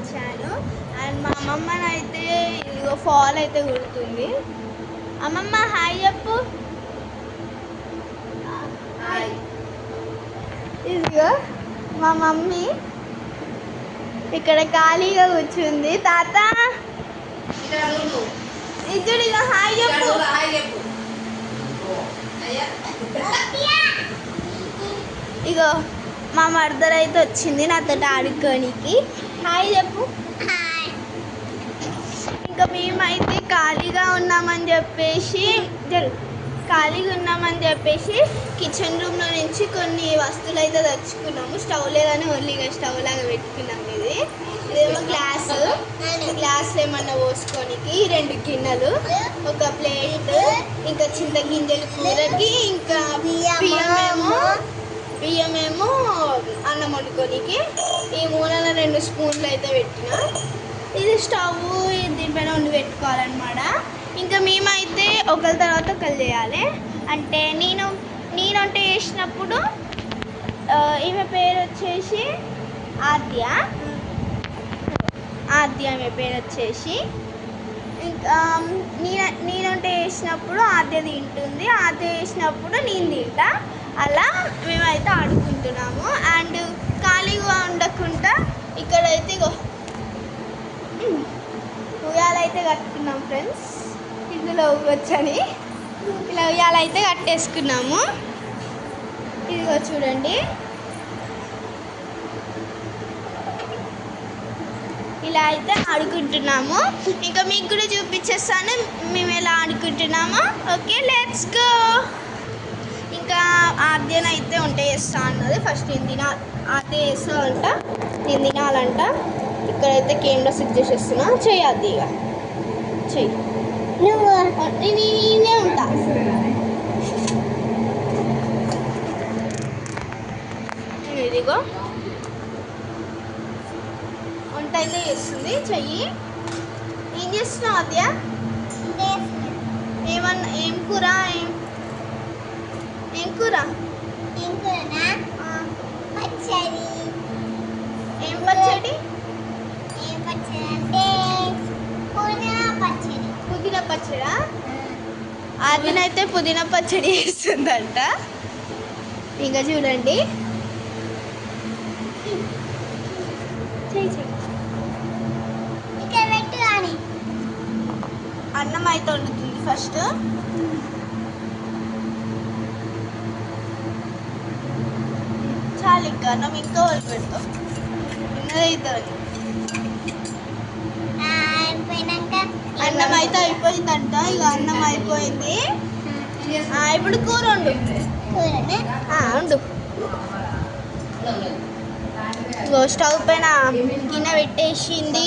వచ్చాను. అండ్ మా అమ్మమ్మనైతే ఇదిగో ఫాల్ అయితే కుడుతుంది. అమ్మమ్మ హాయ్ చెప్పు. ఇదిగో మా మమ్మీ ఇక్కడ ఖాళీగా కూర్చుంది. తాత ఇద్దరు ఇక హాయ్ చెప్పు. ఇగో మా మర్దర్ అయితే వచ్చింది నాతో ఆడుకోనికి. హాయ్ చెప్పు. ఇంకా మేమైతే ఖాళీగా ఉన్నామని చెప్పేసి కిచెన్ రూమ్లో నుంచి కొన్ని వస్తువులు అయితే తెచ్చుకున్నాము. స్టవ్ లేదని ఓన్లీగా స్టవ్ లాగా పెట్టుకున్నాము. ఇదేమో గ్లాస్ ఏమన్నా పోసుకోనికి, 2 గిన్నెలు, ఒక ప్లేట్, ఇంకా చింతగింజలు కూరకి, ఇంకా బియ్యమేమో అన్నం వండుకోనికి. ఈ మూలన 2 స్పూన్లు అయితే పెట్టిన. ఇది స్టవ్ దీనిపైన వండి పెట్టుకోవాలన్నమాట. ఇంకా మేమైతే ఒకరి తర్వాత ఒకరు చేయాలి. అంటే నేను వంట చేసినప్పుడు ఈమె పేరు వచ్చేసి ఆద్య ఆమె పేరు వచ్చేసి. ఇంకా నేను వంట చేసినప్పుడు ఆద్య తింటుంది, ఆద్య చేసినప్పుడు నేను తింటా. అలా మేమైతే ఆడుకుంటున్నాము. అండ్ ఖాళీగా ఉండకుండా ఇక్కడైతే ఉయ్యాలైతే కట్టుకున్నాం ఫ్రెండ్స్. ఇందులో వచ్చని ఇలా ఉయ్యాలైతే కట్టేసుకున్నాము. ఇదిగో చూడండి, ఇలా అయితే ఆడుకుంటున్నాము. ఇంకా మీకు కూడా చూపించేస్తాను మేము ఎలా ఆడుకుంటున్నామో. Okay, let's go. ఇంకా ఆద్యనైతే వంట చేస్తా అన్నది. ఫస్ట్ ఆద్య చేస్తా అంట, నేను తినాలంట. ఇక్కడైతే కెమెరా సెట్ చేసేస్తున్నా. చెయ్యద్ది ఇక చెయ్యి, నేనే ఉంటా. ఇదిగో వంట అయితే చేస్తుంది. చెయ్యి. ఏం చేస్తున్నావు ఆద్య? ఏం కూర? ఏం కూర? పచ్చడి. ఏం పచ్చడి? పుదీనా పచ్చడా? ఆద్యనైతే పుదీనా పచ్చడి చేస్తుందంట. ఇంకా చూడండి, అన్నం అయితే వండుతుంది ఫస్ట్. చాలు, ఇంకా అన్నం ఇంకా వాళ్ళు పెడతాం. అవుతుంది. అన్నం అయితే అయిపోయిందంట. ఇక అన్నం అయిపోయింది. ఇప్పుడు కూర వండు. స్టవ్ పైన గిన్నె పెట్టేసింది,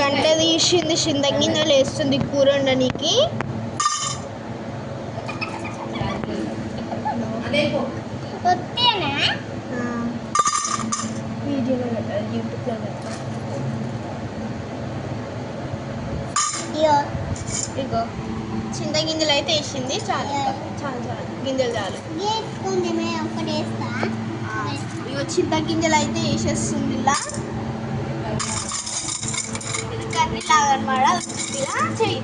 గంట తీసింది, చింతగిన్నెలు వేస్తుంది కూర వండడానికి. వీడియోలో పెట్టాలి, యూట్యూబ్లో పెట్టాలి. ఇగో చింతగింజలు అయితే వేసింది. చాలు గింజలు చాలు. ఇగో చింతగింజలు అయితే వేసేస్తుంది. ఇలా ఇది కర్రీ లాగా అనమాట. ఇలా చెయ్యి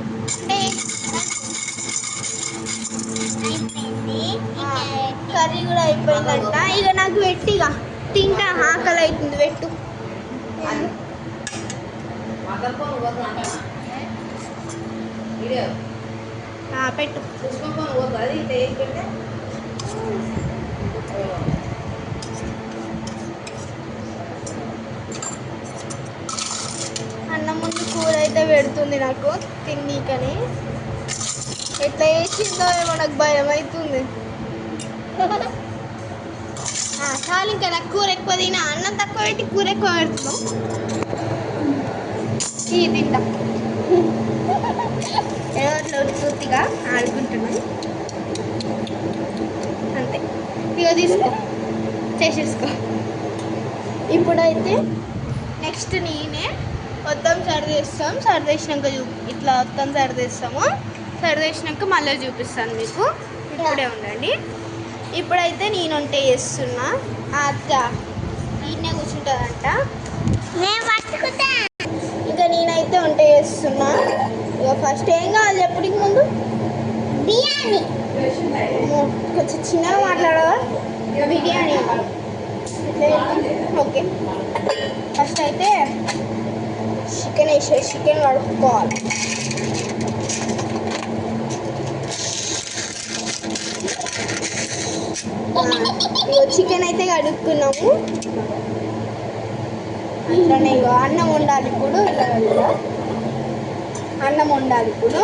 కర్రీ కూడా అయిపోయిందంట. ఇక నాకు పెట్టిగా తింటా, ఆకలి అవుతుంది. పెట్టు. పెట్టు. అన్నం ముందు కూర అయితే పెడుతుంది నాకు తిన్నీకని. ఎట్లా వేసిందో ఏమో నాకు భయం అవుతుంది. చాలు, ఇంకా నాకు కూర ఎక్కువ తినా. అన్నం తక్కువ పెట్టి కూర ఎక్కువ పెడుతున్నాం. ఈ తింటా ఎవరిలో పూర్తిగా ఆడుకుంటున్నాం అంతే. ఇక తీసుకో, చేసేసుకో. ఇప్పుడైతే నెక్స్ట్ నేనే మొత్తం సర్దేస్తాం. సర్దేసినాక ఇట్లా మొత్తం సర్దేస్తాము. సర్దేసినాక మళ్ళీ చూపిస్తాను మీకు. ఇప్పుడే ఉండండి. ఇప్పుడైతే నేను వంట చేస్తున్నా. అత్త ఈయనే కూర్చుంటుందంట. నేను పట్టుకుంటా. ఇంకా నేనైతే వంట చేస్తున్నా. ఇక ఫస్ట్ ఏం కావాలి ఎప్పటికి ముందు? బిర్యానీ. కొంచెం చిన్నగా మాట్లాడవా? బిర్యానీ ఓకే. ఫస్ట్ అయితే చికెన్ వేసేసి చికెన్ కడుక్కోవాలి. ఇగో చికెన్ అయితే కడుక్కున్నాము. అట్లనే ఇగో అన్నం వండాలి ఇప్పుడు. ఇలా అన్నం వండాలి ఇప్పుడు.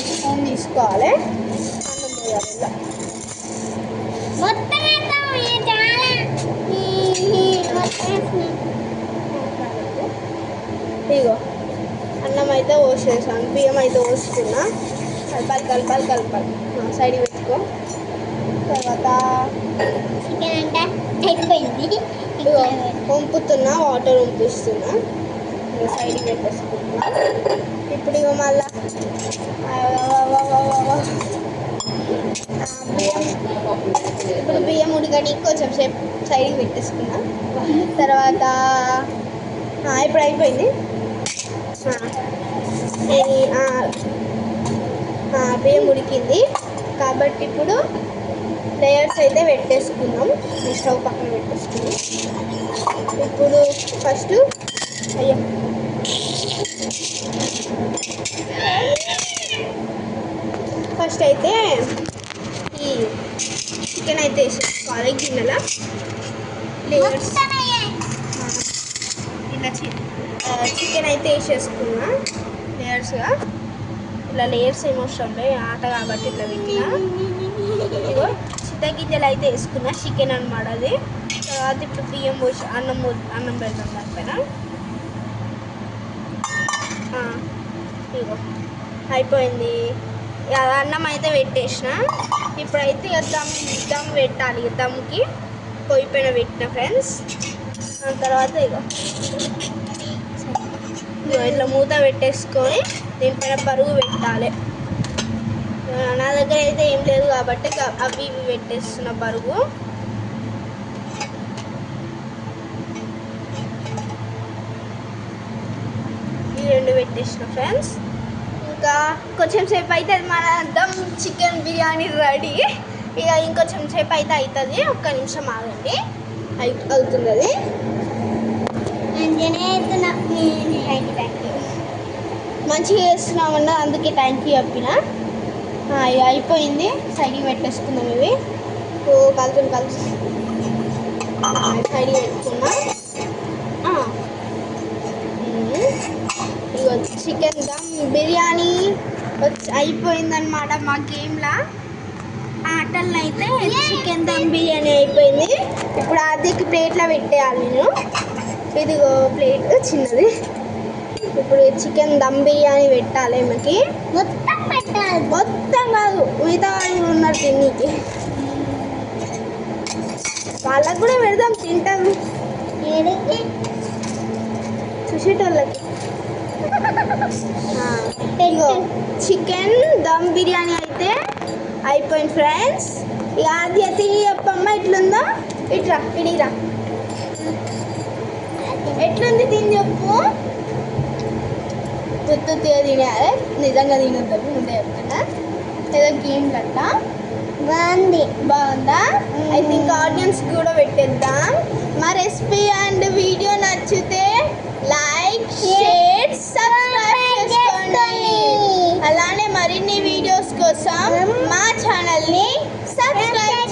స్పూన్ తీసుకోవాలి, అన్నం పోయాలి. ఇలా మొత్తం ఇగో అన్నం అయితే పోసేసాను, బియ్యం అయితే పోసుకున్నా. కలపాలి. సైడ్ పెట్టుకో. తర్వాత చికెన్ అంటే అయిపోయింది. ఇగో వంపుతున్నా, వాటర్ వంపిస్తున్నా. సైడ్ పెట్టేసుకుంటున్నా. ఇప్పుడు ఇగో మళ్ళా బియ్యం ఉడకడానికి కొంచెం సేపు సైడ్కి పెట్టేసుకున్నా. తర్వాత ఇప్పుడు అయిపోయింది. బియ్యం ఉడికింది కాబట్టి ఇప్పుడు లేయర్స్ అయితే పెట్టేసుకుందాం. స్టవ్ పక్కన పెట్టేసుకుందాం. ఇప్పుడు ఫస్ట్ అయితే ఈ చికెన్ అయితే వేసేసుకోవాలి గిన్నెలో. లేయర్స్ ఇలా చికెన్ అయితే వేసేసుకున్నా లేయర్స్గా. ఇలా లేయర్స్ ఏమవసరం లేదు, ఆట కాబట్టి ఇట్లా పెట్టినా. ఇదిగో చింతగింజలు అయితే వేసుకున్నా, చికెన్ అనమాట అది. తర్వాత ఇప్పుడు బియ్యం పోసి అన్నం పెడతాం దానిపైన. ఇదిగో అయిపోయింది. అన్నం అయితే పెట్టేసిన. ఇప్పుడైతే దమ్ పెట్టాలి. దమ్కి పొయ్యి పైన పెట్టిన ఫ్రెండ్స్. దాని తర్వాత ఇగో ఇట్లా మూత పెట్టేసుకొని దీనిపైన బరువు పెట్టాలి. నా దగ్గర అయితే ఏం లేదు కాబట్టి అవి ఇవి పెట్టేస్తున్న బరువు. ఈ రెండు పెట్టేసిన ఫ్రెండ్స్. ఇంకా కొంచెం సేపు అయితే మన దమ్ చికెన్ బిర్యానీ రెడీ. ఇక ఇంకొంచెం సేపు అయితే అవుతుంది. ఒక్క నిమిషం ఆగండి, అవుతుంది అది. Thank you. మంచిగా చేస్తున్నామన్నా, అందుకే థ్యాంక్ యూ చెప్పిన. ఇక అయిపోయింది. సైడ్కి పెట్టేసుకుందాం. ఇవి కలుసు సైడ్కి పెట్టుకున్నా. ఇక చికెన్ దమ్ బిర్యానీ అయిపోయిందనమాట. మా గేమ్లో ఆటల్లో అయితే చికెన్ దమ్ బిర్యానీ అయిపోయింది. ఇప్పుడు ఆదికి ప్లేట్లో పెట్టేయాలి నేను. ఇదిగో ప్లేట్ చిన్నది. ఇప్పుడు చికెన్ దమ్ బిర్యానీ పెట్టాలి. ఏమకి మొత్తం పెట్టాలి. మొత్తం కాదు, మిగతా వాళ్ళు ఉన్నారు తిన్నీకి. వాళ్ళకి కూడా పెడదాం, తింటాం. చూసేటోళ్ళకి. ఇగో చికెన్ దమ్ బిర్యానీ అయితే అయిపోయింది ఫ్రెండ్స్. ఇక అది తిని చెప్పమ్మ ఎట్లుందో. ఇట్రా ఇడిరా, ఎట్లుంది తిని చెప్పు. తుత్తు తినాలి, నిజంగా తినొద్దు ముందే చెప్తున్నా. ఏదో గేమ్ గట్ట బాగుందా? ఐ థింక్ ఆడియన్స్ కూడా పెట్టేద్దాం. మా రెసిపీ అండ్ వీడియో నచ్చితే లైక్, షేర్, సబ్స్క్రైబ్ చేసుకోండి. అలానే మరిన్ని వీడియోస్ కోసం మా ఛానల్ని సబ్స్క్రైబ్